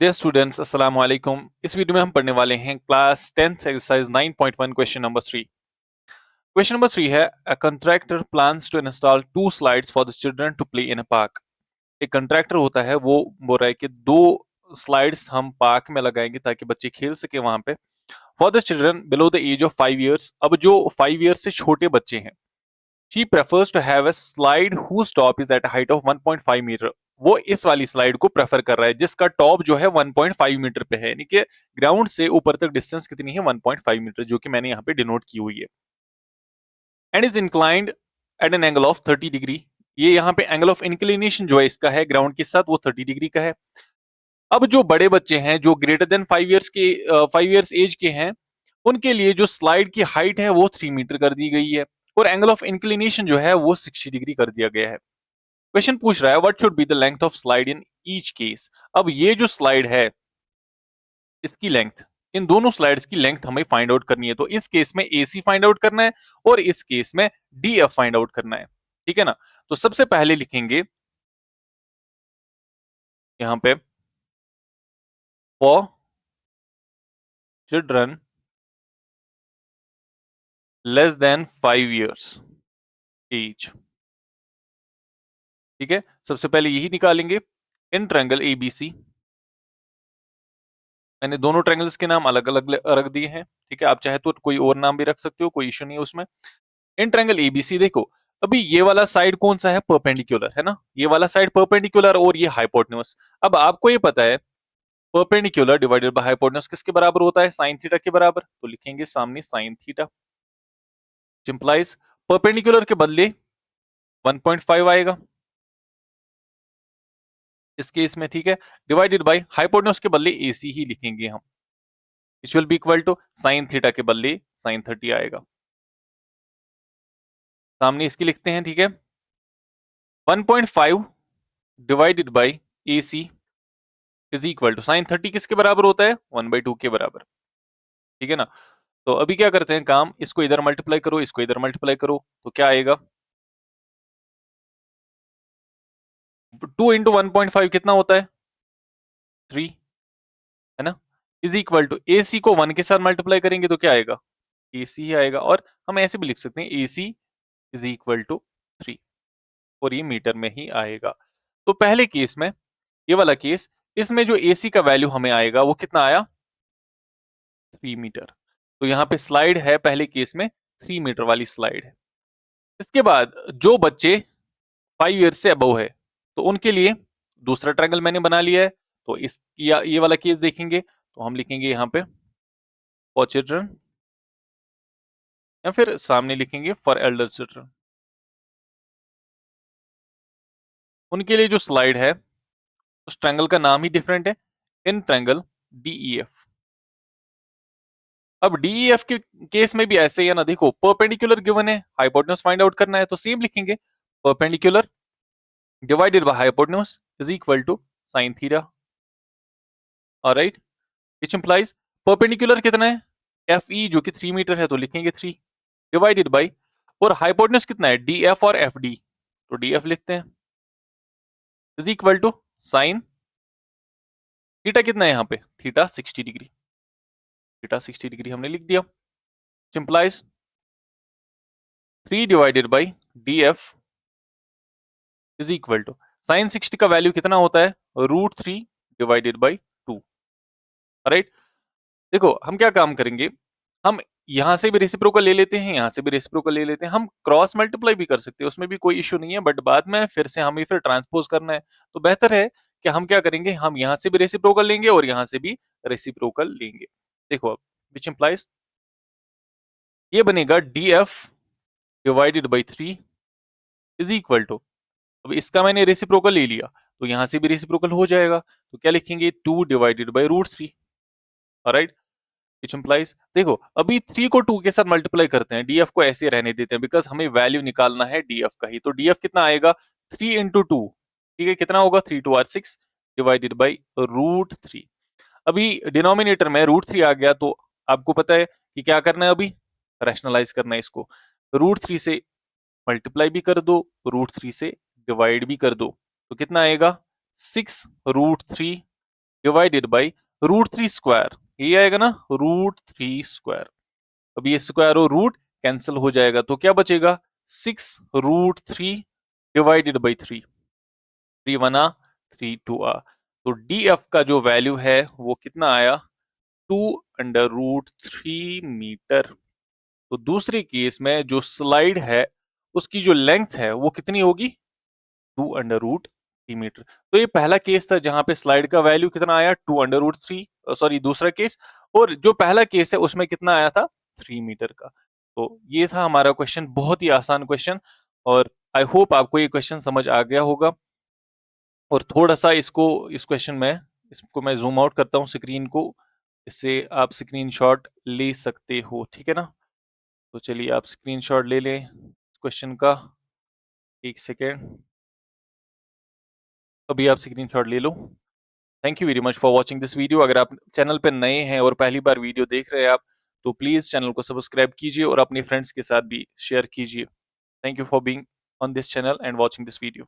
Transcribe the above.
Dear students अस्सलाम वालेकुम। इस वीडियो में हम पढ़ने वाले हैं class 10th exercise 9.1 question number 3। Question number 3 है a contractor plans to install two slides for the children to play in a park. एक कंट्रैक्टर होता है, वो बोल रहा है कि दो स्लाइड्स हम पार्क में लगाएंगे ताकि बच्चे खेल सके वहां पे, for the children below the age of 5 years। अब जो 5 years से छोटे बच्चे हैं, she prefers to have a slide whose top is at height of 1.5 metre. वो इस वाली स्लाइड को प्रेफर कर रहा है जिसका टॉप जो है 1.5 मीटर पे है, यानी कि ग्राउंड से ऊपर तक डिस्टेंस कितनी है 1.5 मीटर, जो कि मैंने यहाँ पे डिनोट की हुई है। And is inclined at an angle of 30 degree. ये यहाँ पे एंगल ऑफ इंक्लिनेशन जो है इसका है ग्राउंड के साथ, वो 30 डिग्री का है। अब जो बड़े बच्चे हैं जो ग्रेटर देन 5 years के 5 years एज के हैं, उनके लिए जो स्लाइड की हाइट है वो 3 मीटर कर दी गई है और एंगल ऑफ इंक्लिनेशन जो है वो 60 डिग्री कर दिया गया है। क्वेश्चन पूछ रहा है what should be the length of slide in each case. अब ये जो स्लाइड है इसकी लेंथ, इन दोनों स्लाइड्स की लेंथ हमें फाइंड आउट करनी है। तो इस केस में एसी फाइंड आउट करना है और इस केस में डीएफ फाइंड आउट करना है, ठीक है ना। तो सबसे पहले लिखेंगे यहां पे for children less than 5 years age, ठीक है। सबसे पहले यही निकालेंगे। इन ट्रायंगल एबीसी, मैंने दोनों ट्रायंगल्स के नाम अलग अलग रख दिए हैं, ठीक है। आप चाहे तो कोई और नाम भी रख सकते हो, कोई इशू नहीं है उसमें। इन ट्रायंगल एबीसी देखो, अभी ये वाला साइड कौन सा है, परपेंडिकुलर है ना, ये वाला साइड परपेंडिकुलर और ये हाइपोटेन्यूज। अब आपको ये पता है परपेंडिकुलर डिवाइडेड बाय हाइपोटेन्यूज किसके बराबर होता है, साइन थीटा के बराबर। तो लिखेंगे सामने साइन थीटा, इंप्लाइज परपेंडिकुलर के बदले 1.5 आएगा इस केस में, ठीक है। डिवाइडेड बाय हाइपोटेन्यूज के बदले एसी ही लिखेंगे हम, which will be equal to sine theta के बदले साइन 30 आएगा। सामने इसकी लिखते हैं, ठीक है। 1.5 divided by A C is equal to sine 30 किसके बराबर होता है, 1/2 के बराबर, ठीक है ना। तो अभी क्या करते हैं काम, इसको इधर मल्टीप्लाई करो, इसको इधर मल्टीप्लाई करो, तो क्या आएगा 2 इंटू 1.5 कितना होता है 3, है ना। इज इक्वल टू ए सी को 1 के साथ मल्टीप्लाई करेंगे तो क्या आएगा ए सी ही आएगा, और हम ऐसे भी लिख सकते हैं ए सी इज इक्वल टू 3, और ये मीटर में ही आएगा। तो पहले केस में, ये वाला केस, इसमें जो एसी का वैल्यू हमें आएगा वो कितना आया 3 मीटर। तो यहाँ पे स्लाइड है पहले केस में 3 मीटर वाली स्लाइड है। इसके बाद जो बच्चे 5 years से अबव है, तो उनके लिए दूसरा ट्रायंगल मैंने बना लिया है। तो इस ये वाला केस देखेंगे तो हम लिखेंगे यहाँ पे फॉर चिल्ड्रन, या फिर सामने लिखेंगे फॉर एल्डर चिल्ड्रन। उनके लिए जो स्लाइड है उस ट्रायंगल का नाम ही डिफरेंट है, इन ट्रायंगल डीईएफ। अब डीईएफ के केस में भी ऐसे ही है ना, देखो परपेंडिकुलर गिवन है, हाइपोटेन्यूज फाइंड आउट करना है, तो सेम लिखेंगे perpendicular divided by hypotenuse is equal to sine theta. Alright, which implies perpendicular कितना है एफ ई जो कि 3 मीटर है, तो लिखेंगे 3 डिवाइडेड बाय, और हाइपोटेन्यूज कितना है डी एफ और एफ डी, तो डी एफ लिखते हैं is equal to sine theta कितना है यहाँ पे थीटा 60 डिग्री, थीटा 60 डिग्री हमने लिख दिया। Implies 3 divided by D F is equal to sine 60 का वैल्यू कितना होता है √3 डिवाइडेड बाई 2। राइट, देखो हम क्या काम करेंगे, हम यहां से भी रेसिप्रोकल ले लेते हैं, यहां से भी रेसिप्रोकल ले लेते हैं, हम क्रॉस मल्टीप्लाई भी कर सकते हैं, उसमें भी कोई इश्यू नहीं है, बट बाद में फिर से हमें फिर ट्रांसपोज करना है। तो बेहतर है कि हम क्या करेंगे, हम यहां से भी रेसिप्रोकल लेंगे और यहां से भी रेसिप्रोकल लेंगे। देखो अब विच इंप्लाइज ये बनेगा D F divided by 3 is equal to, अब इसका मैंने रेसिप्रोकल ले लिया तो यहां से भी रेसिप्रोकल हो जाएगा, तो क्या लिखेंगे 2 divided by √3। Right, which implies देखो अभी 3 को 2 के साथ मल्टीप्लाई करते हैं, डीएफ को ऐसे रहने देते हैं बिकॉज हमें वैल्यू निकालना है डीएफ का ही। तो डीएफ कितना आएगा 3 इंटू 2, ठीक है, कितना होगा 3 2 6 डिवाइडेड बाई √3। अभी डिनोमिनेटर में √3 आ गया, तो आपको पता है कि क्या करना है, अभी रैशनलाइज करना है इसको, √3 से मल्टीप्लाई भी कर दो, √3 से डिवाइड भी कर दो, तो कितना आएगा 6 √3 डिवाइडेड बाई √3 स्क्वायर, ये आएगा ना √3 स्क्वायर। अब ये स्क्वायर और रूट कैंसिल हो जाएगा तो क्या बचेगा 6√3 डिवाइडेड बाई 3, 3 1 3 2 तो DF का जो वैल्यू है वो कितना आया 2√3 मीटर। तो दूसरे केस में जो स्लाइड है उसकी जो लेंथ है वो कितनी होगी 2√3 मीटर। तो ये पहला केस था जहां पे स्लाइड का वैल्यू कितना आया 2√3, सॉरी दूसरा केस, और जो पहला केस है उसमें कितना आया था 3 मीटर का। तो ये था हमारा क्वेश्चन, बहुत ही आसान क्वेश्चन, और आई होप आपको ये क्वेश्चन समझ आ गया होगा। और थोड़ा सा इस क्वेश्चन में इसको मैं जूम आउट करता हूँ स्क्रीन को, इससे आप स्क्रीनशॉट ले सकते हो, ठीक है ना। तो चलिए आप स्क्रीनशॉट ले लें क्वेश्चन का, एक सेकेंड, अभी आप स्क्रीनशॉट ले लो। Thank you very much for watching this video. अगर आप चैनल पर नए हैं और पहली बार वीडियो देख रहे हैं आप, तो प्लीज़ चैनल को सब्सक्राइब कीजिए और अपने फ्रेंड्स के साथ भी शेयर कीजिए। Thank you for being on this channel and watching this video.